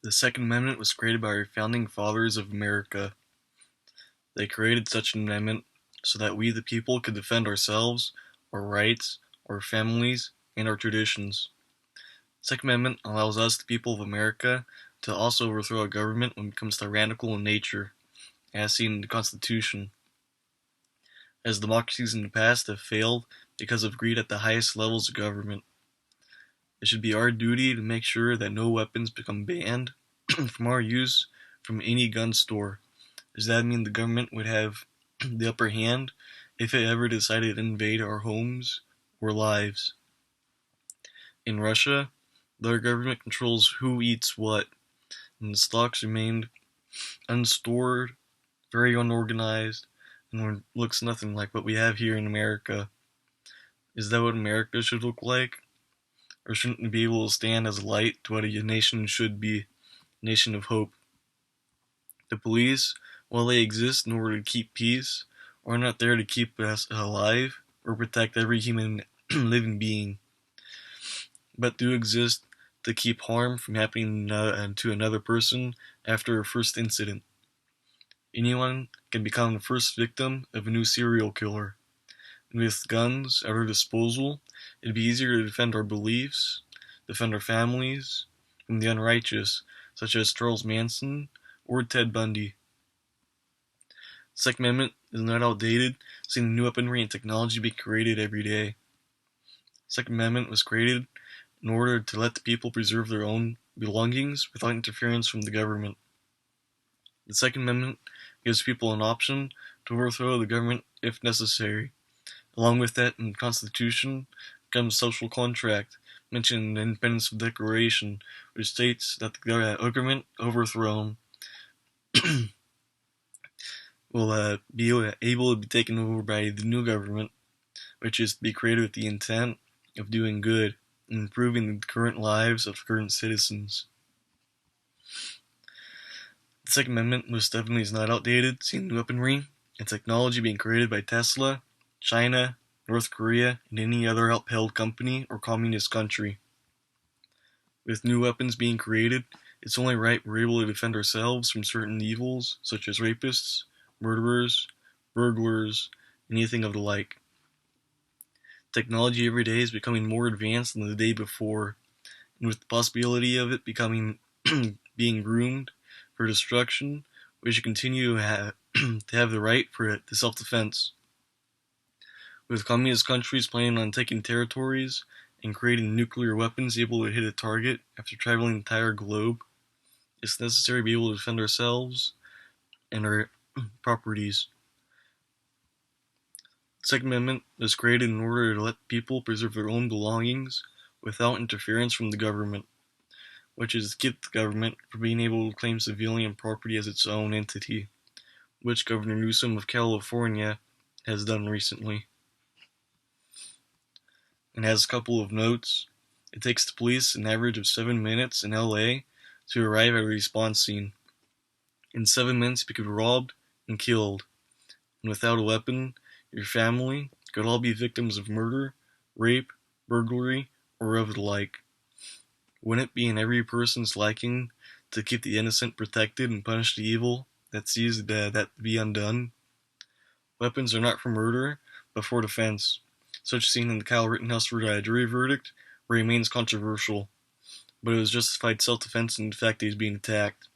The Second Amendment was created by our founding fathers of America. They created such an amendment so that we the people could defend ourselves, our rights, our families, and our traditions. The Second Amendment allows us, the people of America, to also overthrow a government when it becomes tyrannical in nature, as seen in the Constitution. As democracies in the past have failed because of greed at the highest levels of government, it should be our duty to make sure that no weapons become banned from our use from any gun store. Does that mean the government would have the upper hand if it ever decided to invade our homes or lives? In Russia, their government controls who eats what, and the stocks remained unstored, very unorganized, and looks nothing like what we have here in America. Is that what America should look like? Or shouldn't we be able to stand as a light to what a nation should be, a nation of hope? The police, while they exist in order to keep peace, are not there to keep us alive or protect every human living being, but do exist to keep harm from happening to another person after a first incident. Anyone can become the first victim of a new serial killer. And with guns at our disposal, it'd be easier to defend our beliefs, defend our families from the unrighteous, such as Charles Manson or Ted Bundy. The Second Amendment is not outdated, seeing new weaponry and technology being created every day. The Second Amendment was created in order to let the people preserve their own belongings without interference from the government. The Second Amendment gives people an option to overthrow the government if necessary. Along with that, in the Constitution comes social contract, mentioned in the Independence Declaration, which states that the government overthrown will be able to be taken over by the new government, which is to be created with the intent of doing good and improving the current lives of current citizens. The Second Amendment most definitely is not outdated, seeing new weaponry and technology being created by Tesla, China, North Korea, and any other upheld company or communist country. With new weapons being created, it's only right we're able to defend ourselves from certain evils, such as rapists, murderers, burglars, anything of the like. Technology every day is becoming more advanced than the day before, and with the possibility of it becoming being groomed for destruction, we should continue to have the right for self-defense. With communist countries planning on taking territories and creating nuclear weapons able to hit a target after traveling the entire globe, it's necessary to be able to defend ourselves and our properties. The Second Amendment was created in order to let people preserve their own belongings without interference from the government, which is to keep the government from being able to claim civilian property as its own entity, which Governor Newsom of California has done recently. And has a couple of notes. It takes the police an average of 7 minutes in LA to arrive at a response scene. In 7 minutes, you could be robbed and killed. And without a weapon, your family could all be victims of murder, rape, burglary, or of the like. Wouldn't it be in every person's liking to keep the innocent protected and punish the evil that sees that to be undone? Weapons are not for murder, but for defense, such seen in the Kyle Rittenhouse jury verdict remains controversial, but it was justified self-defense in the fact that he's being attacked.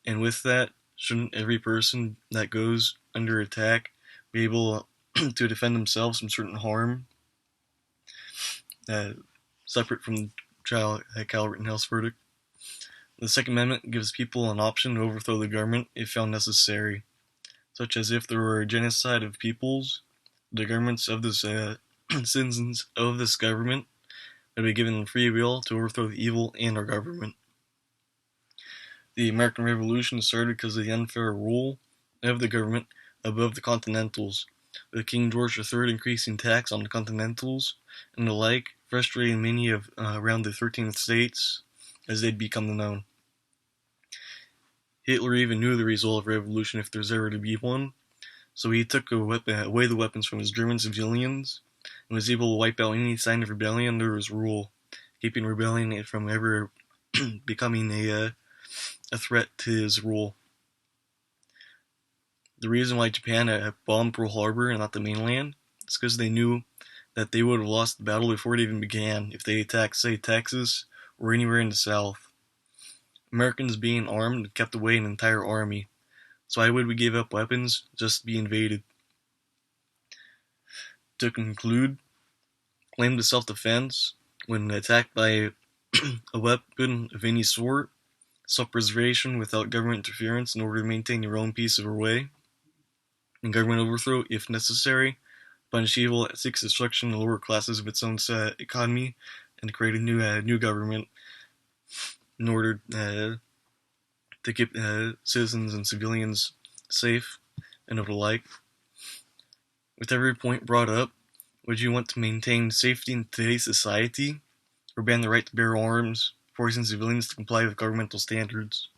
And with that, shouldn't every person that goes under attack be able to defend themselves from certain harm, separate from the Kyle Rittenhouse verdict? The Second Amendment gives people an option to overthrow the government if found necessary, such as if there were a genocide of peoples, the governments of this citizens of this government would be given free will to overthrow the evil and our government. The American Revolution started because of the unfair rule of the government above the Continentals, with King George III increasing tax on the Continentals and the like, frustrating many of around the 13th states as they'd become known. Hitler even knew the result of revolution if there's ever to be one, so he took away the weapons from his German civilians and was able to wipe out any sign of rebellion under his rule, keeping rebellion from ever becoming a a threat to his rule. The reason why Japan had bombed Pearl Harbor and not the mainland is because they knew that they would have lost the battle before it even began if they attacked, say, Texas or anywhere in the South. Americans being armed kept away an entire army. So why would we give up weapons just to be invaded? To conclude, claim to self-defense when attacked by a weapon of any sort, self-preservation without government interference in order to maintain your own peace of way, and government overthrow if necessary, punish evil that seeks destruction of the lower classes of its own economy, and create a new government in order to keep citizens and civilians safe and of the like. With every point brought up, would you want to maintain safety in today's society, or ban the right to bear arms, forcing civilians to comply with governmental standards?